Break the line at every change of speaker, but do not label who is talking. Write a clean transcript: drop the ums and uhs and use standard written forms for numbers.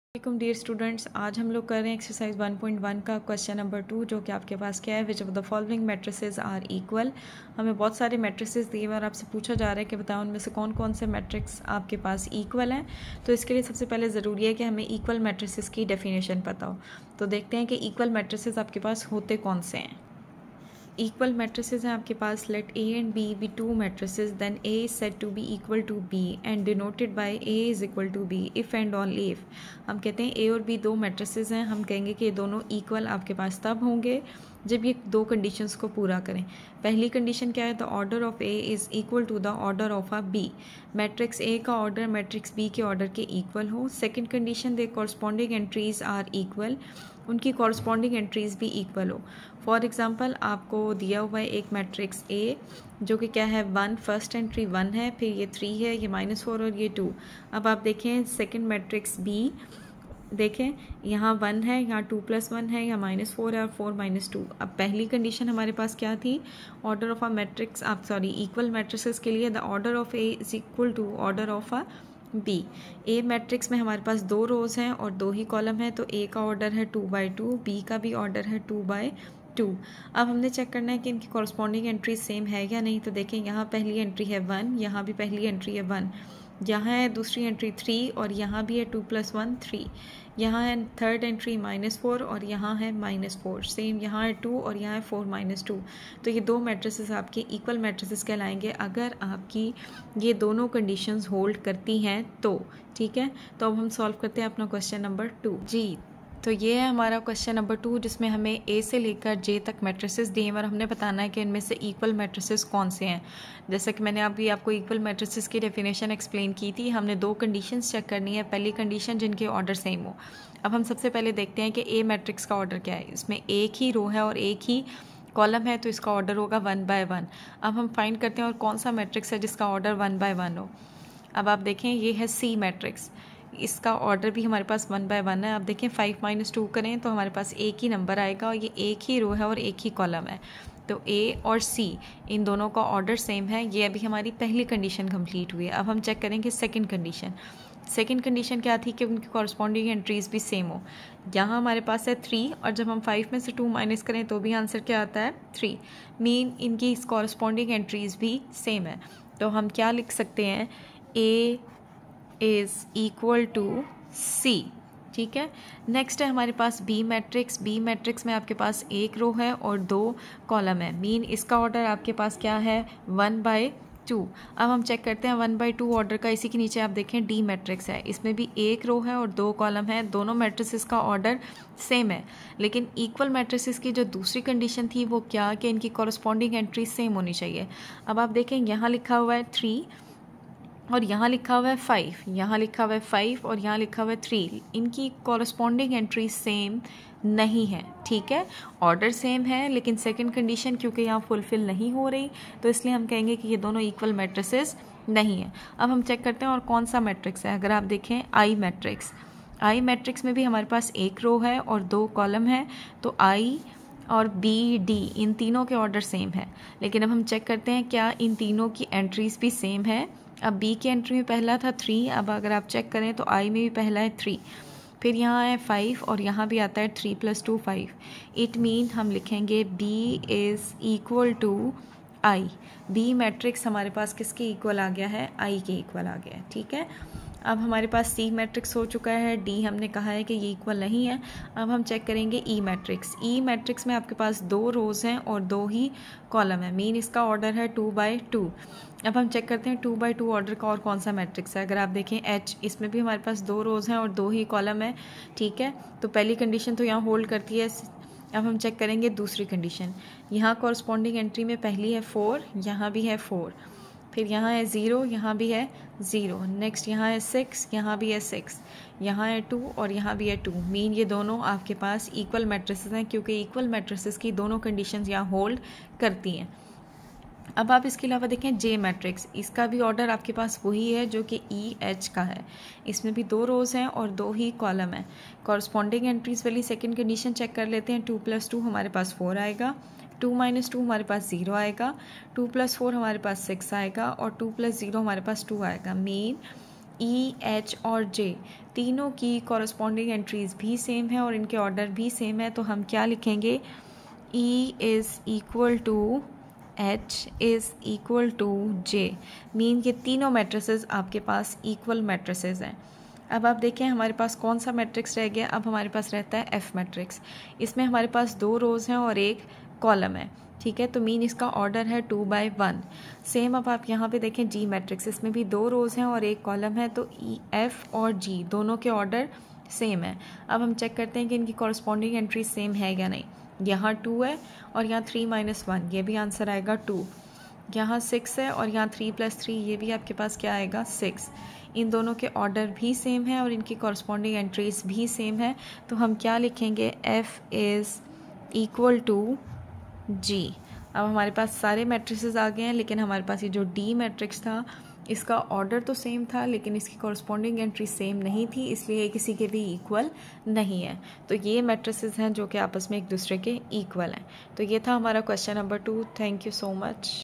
वालेकुम dear students, आज हम लोग कर रहे हैं एक्सरसाइज 1.1 का क्वेश्चन नंबर 2, जो कि आपके पास क्या है, which of the following matrices are equal. हमें बहुत सारे मैट्रिसेस दिए हुए और आपसे पूछा जा रहा है कि बताओ उनमें से कौन कौन से मैट्रिक्स आपके पास इक्वल हैं। तो इसके लिए सबसे पहले ज़रूरी है कि हमें इक्वल मैट्रिसेस की डेफिनेशन पता हो। तो देखते हैं कि इक्वल मैट्रिसेस आपके पास होते कौन से हैं। इक्वल मैट्रिसेस हैं आपके पास, let A and B be two matrices, then A is said to be equal to B and denoted by A is equal to B if and only if. हम कहते हैं ए और बी दो matrices हैं, हम कहेंगे कि ये दोनों इक्वल आपके पास तब होंगे जब ये दो कंडीशंस को पूरा करें। पहली कंडीशन क्या है, the order of A is equal to the order of a B. Matrix A का ऑर्डर मैट्रिक्स बी के ऑर्डर के इक्वल हो। Second condition, the corresponding entries are equal, उनकी कॉरस्पॉन्डिंग एंट्रीज भी इक्वल हो। फॉर एग्जांपल आपको दिया हुआ है एक मैट्रिक्स ए जो कि क्या है 1, फर्स्ट एंट्री 1 है, फिर ये 3 है, ये -4 और ये 2। अब आप देखें सेकंड मैट्रिक्स बी, देखें यहाँ 1 है, यहाँ 2 + 1 है, यहाँ -4 है और 4 - 2। अब पहली कंडीशन हमारे पास क्या थी, ऑर्डर ऑफ अ मैट्रिक्स, आप सॉरी इक्वल मैट्रिसेस के लिए the order of A is equal to order of a B. A matrix में हमारे पास 2 रोज हैं और 2 ही कॉलम है, तो ए का ऑर्डर है 2/2, बी का भी ऑर्डर है 2/2। अब हमने चेक करना है कि इनकी कॉरस्पॉन्डिंग एंट्री सेम है या नहीं। तो देखें यहाँ पहली एंट्री है 1, यहाँ भी पहली एंट्री है 1, यहाँ है दूसरी एंट्री 3 और यहाँ भी है 2 + 1 3, यहाँ है थर्ड एंट्री -4 और यहाँ है -4, सेम यहाँ है 2 और यहाँ है 4 - 2। तो ये दो मैट्रिसेस आपके इक्वल मैट्रिसेस कहलाएंगे अगर आपकी ये दोनों कंडीशंस होल्ड करती हैं तो। ठीक है, तो अब हम सॉल्व करते हैं अपना क्वेश्चन नंबर 2 जी। तो ये है हमारा क्वेश्चन नंबर 2, जिसमें हमें ए से लेकर जे तक मैट्रिसेस दिए हैं और हमने बताना है कि इनमें से इक्वल मैट्रिसेस कौन से हैं। जैसे कि मैंने अभी आपको इक्वल मैट्रिसेस की डेफिनेशन एक्सप्लेन की थी, हमने दो कंडीशंस चेक करनी है। पहली कंडीशन जिनके ऑर्डर सेम हो। अब हम सबसे पहले देखते हैं कि ए मैट्रिक्स का ऑर्डर क्या है। इसमें एक ही रो है और एक ही कॉलम है, तो इसका ऑर्डर होगा 1/1। अब हम फाइंड करते हैं और कौन सा मैट्रिक्स है जिसका ऑर्डर 1/1 हो। अब आप देखें ये है सी मैट्रिक्स, इसका ऑर्डर भी हमारे पास 1/1 है। आप देखें 5 - 2 करें तो हमारे पास एक ही नंबर आएगा और ये एक ही रो है और एक ही कॉलम है, तो ए और सी इन दोनों का ऑर्डर सेम है। ये अभी हमारी पहली कंडीशन कंप्लीट हुई है। अब हम चेक करेंगे सेकंड कंडीशन। सेकंड कंडीशन क्या थी कि उनकी कॉरस्पॉन्डिंग एंट्रीज भी सेम हो। यहाँ हमारे पास है 3 और जब हम 5 में से 2 माइनस करें तो भी आंसर क्या आता है 3, मीन इनकी कॉरस्पॉन्डिंग एंट्रीज भी सेम है। तो हम क्या लिख सकते हैं, ए इज इक्वल टू सी। ठीक है, नेक्स्ट है हमारे पास बी मैट्रिक्स। बी मैट्रिक्स में आपके पास एक रो है और 2 कॉलम है, मीन इसका ऑर्डर आपके पास क्या है 1/2। अब हम चेक करते हैं 1/2 ऑर्डर का। इसी के नीचे आप देखें डी मैट्रिक्स है, इसमें भी एक रो है और 2 कॉलम है। दोनों मैट्रिसेस का ऑर्डर सेम है, लेकिन इक्वल मैट्रिसेस की जो दूसरी कंडीशन थी वो क्या, कि इनकी कॉरस्पॉन्डिंग एंट्री सेम होनी चाहिए। अब आप देखें यहाँ लिखा हुआ है 3 और यहाँ लिखा हुआ है 5, यहाँ लिखा हुआ है 5 और यहाँ लिखा हुआ है 3। इनकी कॉरस्पॉन्डिंग एंट्री सेम नहीं है। ठीक है, ऑर्डर सेम है लेकिन सेकंड कंडीशन क्योंकि यहाँ फुलफिल नहीं हो रही, तो इसलिए हम कहेंगे कि ये दोनों इक्वल मैट्रिसेस नहीं है। अब हम चेक करते हैं और कौन सा मैट्रिक्स है। अगर आप देखें आई मैट्रिक्स, आई मैट्रिक्स में भी हमारे पास एक रो है और 2 कॉलम है, तो आई और बी डी इन तीनों के ऑर्डर सेम है। लेकिन अब हम चेक करते हैं क्या इन तीनों की एंट्रीज भी सेम है। अब बी की एंट्री में पहला था 3, अब अगर आप चेक करें तो आई में भी पहला है 3, फिर यहाँ है 5 और यहाँ भी आता है 3 + 2 5। इट मीन हम लिखेंगे B is equal to I. B matrix हमारे पास किसके इक्वल आ गया है, आई के इक्वल आ गया है। ठीक है, अब हमारे पास सी मैट्रिक्स हो चुका है, डी हमने कहा है कि ये इक्वल नहीं है। अब हम चेक करेंगे ई मैट्रिक्स। ई मैट्रिक्स में आपके पास 2 रोज हैं और 2 ही कॉलम है, मीन इसका ऑर्डर है 2/2। अब हम चेक करते हैं 2/2 ऑर्डर का और कौन सा मैट्रिक्स है। अगर आप देखें एच, इसमें भी हमारे पास 2 रोज हैं और 2 ही कॉलम है। ठीक है, तो पहली कंडीशन तो यहाँ होल्ड करती है। अब हम चेक करेंगे दूसरी कंडीशन। यहाँ कॉरस्पॉन्डिंग एंट्री में पहली है 4, यहाँ भी है 4, फिर यहाँ है 0, यहाँ भी है 0, नेक्स्ट यहाँ है 6, यहाँ भी है 6, यहाँ है 2 और यहाँ भी है 2। मीन ये दोनों आपके पास इक्वल मैट्रिसेस हैं क्योंकि इक्वल मैट्रिसेस की दोनों कंडीशंस यहाँ होल्ड करती हैं। अब आप इसके अलावा देखें जे मैट्रिक्स, इसका भी ऑर्डर आपके पास वही है जो कि ई एच का है। इसमें भी 2 रोज हैं और 2 ही कॉलम है। कॉरस्पॉन्डिंग एंट्रीज वाली सेकंड कंडीशन चेक कर लेते हैं। 2 + 2 हमारे पास 4 आएगा, 2 - 2 हमारे पास 0 आएगा, 2 + 4 हमारे पास 6 आएगा और 2 + 0 हमारे पास 2 आएगा। मीन ई, एच और जे तीनों की कॉरस्पॉन्डिंग एंट्रीज भी सेम है और इनके ऑर्डर भी सेम है, तो हम क्या लिखेंगे, E is equal to H is equal to J. Mean के तीनों मैट्रिसेस आपके पास इक्वल मैट्रिसेस हैं। अब आप देखें हमारे पास कौन सा मैट्रिक्स रह गया, अब हमारे पास रहता है एफ मैट्रिक्स। इसमें हमारे पास 2 रोज़ हैं और एक कॉलम है, ठीक है, तो मीन इसका ऑर्डर है 2/1। सेम अब आप यहाँ पे देखें जी मैट्रिक्स, इसमें भी 2 रोज़ हैं और एक कॉलम है, तो एफ और जी दोनों के ऑर्डर सेम है। अब हम चेक करते हैं कि इनकी कॉरस्पॉन्डिंग एंट्री सेम है या नहीं। यहाँ 2 है और यहाँ 3 - 1, ये भी आंसर आएगा 2। यहाँ 6 है और यहाँ 3 + 3, ये भी आपके पास क्या आएगा 6। इन दोनों के ऑर्डर भी सेम है और इनकी कॉरस्पॉन्डिंग एंट्रीज भी सेम है, तो हम क्या लिखेंगे, एफ इज़ इक्वल टू जी। अब हमारे पास सारे मैट्रिसेस आ गए हैं, लेकिन हमारे पास ये जो डी मैट्रिक्स था इसका ऑर्डर तो सेम था लेकिन इसकी कॉरस्पॉन्डिंग एंट्री सेम नहीं थी, इसलिए किसी के भी इक्वल नहीं है। तो ये मैट्रिसेस हैं जो कि आपस में एक दूसरे के इक्वल हैं। तो ये था हमारा question number 2। Thank you so much.